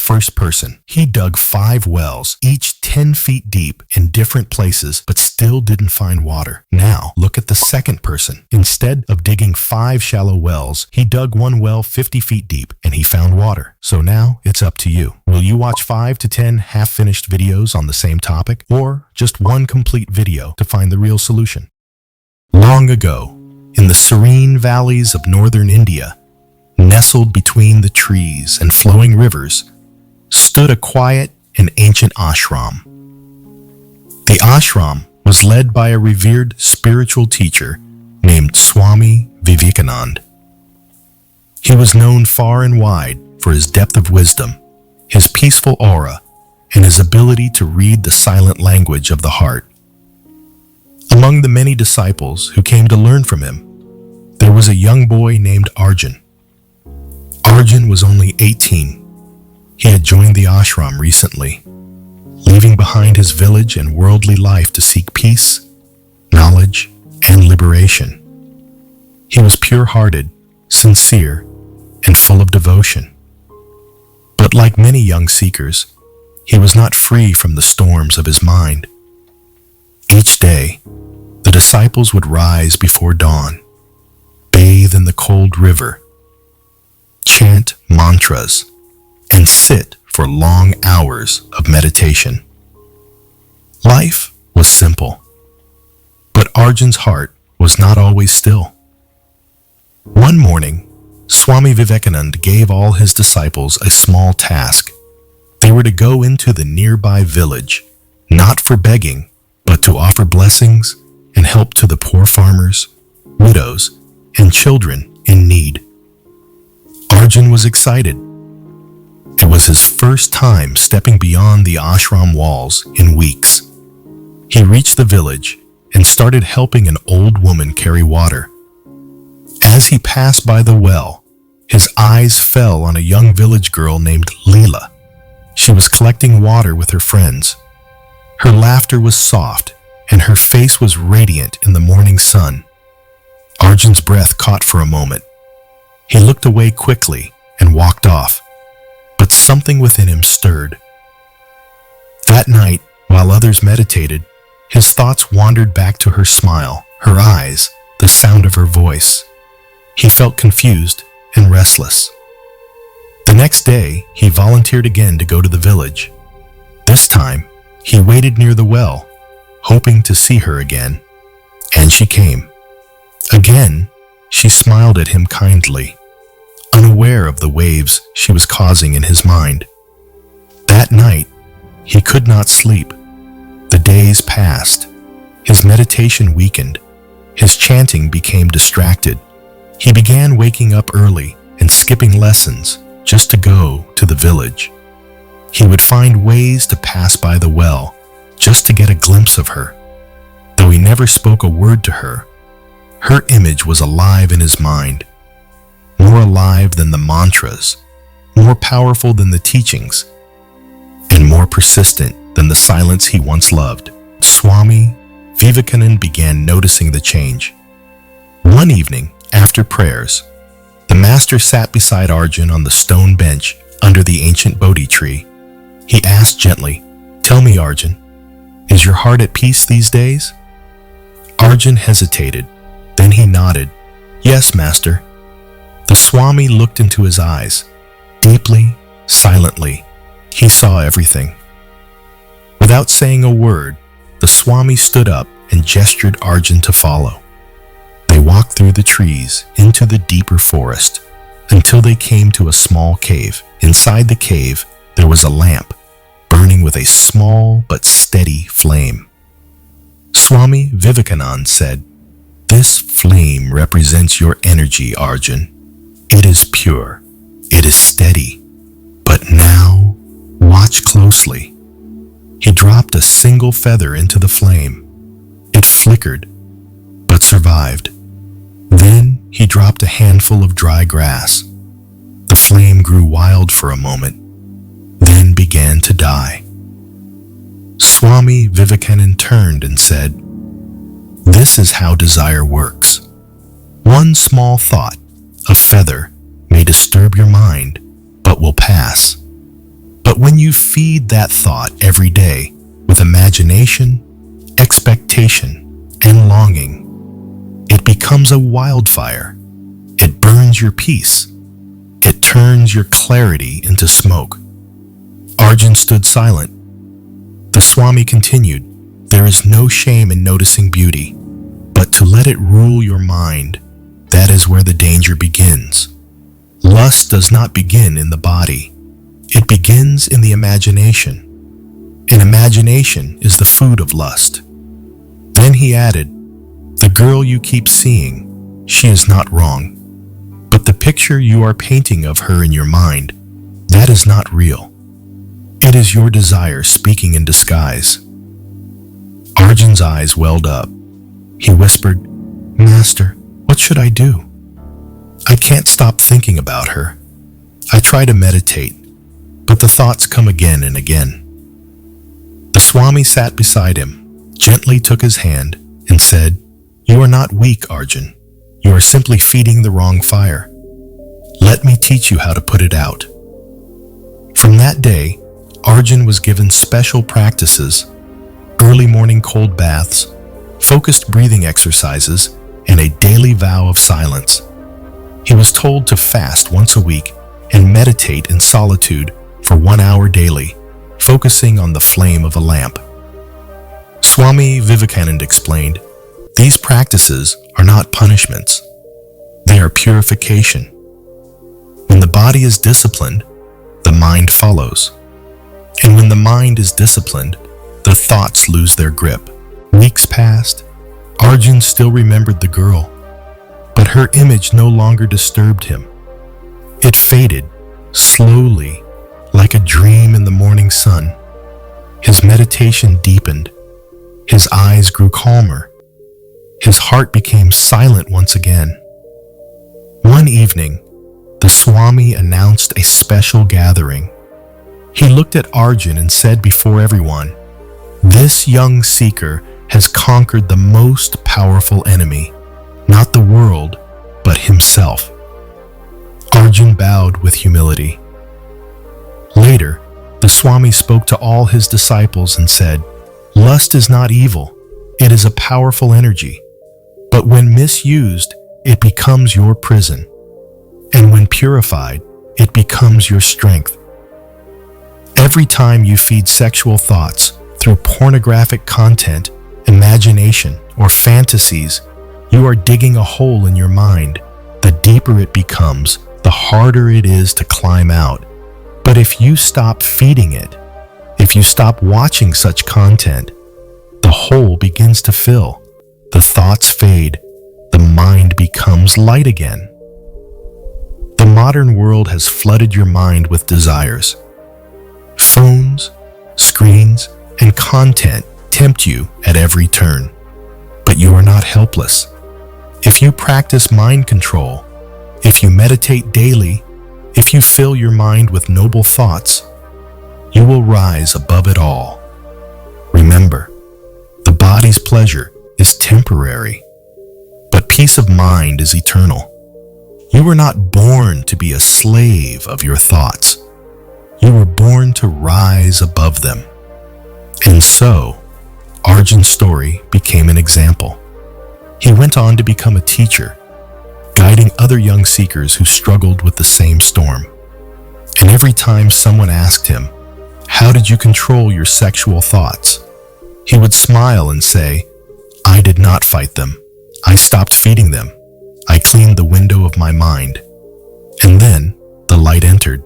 first person. He dug 5 wells, each 10 feet deep in different places, but still didn't find water. Now, look at the second person. Instead of digging 5 shallow wells, he dug 1 well 50 feet deep, and he found water. So now, it's up to you. Will you watch 5 to 10 half-finished videos on the same topic, or just one complete video to find the real solution? Long ago, in the serene valleys of northern India, nestled between the trees and flowing rivers, stood a quiet and ancient ashram. The ashram was led by a revered spiritual teacher named Swami Vivekananda. He was known far and wide for his depth of wisdom, his peaceful aura, and his ability to read the silent language of the heart. Among the many disciples who came to learn from him, there was a young boy named Arjun. Arjun was only 18. He had joined the ashram recently, leaving behind his village and worldly life to seek peace, knowledge, and liberation. He was pure-hearted, sincere, and full of devotion. But like many young seekers, he was not free from the storms of his mind. Each day, the disciples would rise before dawn, bathe in the cold river, chant mantras, and sit for long hours of meditation. Life was simple, but Arjun's heart was not always still. One morning, Swami Vivekananda gave all his disciples a small task. They were to go into the nearby village, not for begging, but to offer blessings and help to the poor farmers, widows, and children in need. Arjun was excited. It was his first time stepping beyond the ashram walls in weeks. He reached the village and started helping an old woman carry water. As he passed by the well, his eyes fell on a young village girl named Leela. She was collecting water with her friends. Her laughter was soft, and her face was radiant in the morning sun. Arjun's breath caught for a moment. He looked away quickly and walked off, but something within him stirred. That night, while others meditated, his thoughts wandered back to her smile, her eyes, the sound of her voice. He felt confused and restless. The next day, he volunteered again to go to the village. This time, he waited near the well, hoping to see her again, and she came. Again, she smiled at him kindly, unaware of the waves she was causing in his mind. That night, he could not sleep. The days passed. His meditation weakened. His chanting became distracted. He began waking up early and skipping lessons just to go to the village. He would find ways to pass by the well just to get a glimpse of her. Though he never spoke a word to her, her image was alive in his mind, more alive than the mantras, more powerful than the teachings, and more persistent than the silence he once loved. Swami Vivekananda began noticing the change. One evening, after prayers, the master sat beside Arjun on the stone bench under the ancient Bodhi tree. He asked gently, "Tell me, Arjun, is your heart at peace these days?" Arjun hesitated. Then he nodded. "Yes, Master." The Swami looked into his eyes. Deeply, silently, he saw everything. Without saying a word, the Swami stood up and gestured Arjun to follow. They walked through the trees into the deeper forest until they came to a small cave. Inside the cave, there was a lamp burning with a small but steady flame. Swami Vivekananda said, "This flame represents your energy, Arjun. It is pure. It is steady. But now, watch closely." He dropped a single feather into the flame. It flickered, but survived. Then he dropped a handful of dry grass. The flame grew wild for a moment, then began to die. Swami Vivekananda turned and said, "This is how desire works. One small thought, a feather, may disturb your mind, but will pass. when you feed that thought every day with imagination, expectation, and longing, it becomes a wildfire. It burns your peace. It turns your clarity into smoke. Arjun stood silent. The Swami continued, "There is no shame in noticing beauty, but to let it rule your mind, that is where the danger begins. Lust does not begin in the body. It begins in the imagination. And imagination is the food of lust." Then he added, "The girl you keep seeing, she is not wrong. But the picture you are painting of her in your mind, that is not real. It is your desire speaking in disguise." Arjun's eyes welled up. He whispered, "Master, what should I do? I can't stop thinking about her. I try to meditate, but the thoughts come again and again." The Swami sat beside him, gently took his hand, and said, "You are not weak, Arjun. You are simply feeding the wrong fire. Let me teach you how to put it out." From that day, Arjun was given special practices, early morning cold baths, focused breathing exercises, and a daily vow of silence. He was told to fast once a week and meditate in solitude for 1 hour daily, focusing on the flame of a lamp. Swami Vivekananda explained, "These practices are not punishments. They are purification. When the body is disciplined, the mind follows. And when the mind is disciplined, the thoughts lose their grip." Weeks passed. Arjun still remembered the girl, but her image no longer disturbed him. It faded, slowly, like a dream in the morning sun. His meditation deepened. His eyes grew calmer. His heart became silent once again. One evening, the Swami announced a special gathering. He looked at Arjun and said before everyone, "This young seeker has conquered the most powerful enemy, not the world, but himself." Arjun bowed with humility. Later, the Swami spoke to all his disciples and said, "Lust is not evil. It is a powerful energy. But when misused, it becomes your prison. And when purified, it becomes your strength. Every time you feed sexual thoughts through pornographic content, imagination, or fantasies, you are digging a hole in your mind. The deeper it becomes, the harder it is to climb out. But if you stop feeding it, if you stop watching such content, the hole begins to fill, the thoughts fade, the mind becomes light again." The modern world has flooded your mind with desires. Phones, screens, and content tempt you at every turn. But you are not helpless. If you practice mind control, if you meditate daily, if you fill your mind with noble thoughts, you will rise above it all. Remember, the body's pleasure is temporary, but peace of mind is eternal. You were not born to be a slave of your thoughts. You were born to rise above them. And so, Arjun's story became an example. He went on to become a teacher, guiding other young seekers who struggled with the same storm. And every time someone asked him, "How did you control your sexual thoughts?" he would smile and say, "I did not fight them. I stopped feeding them. I cleaned the window of my mind." And then the light entered.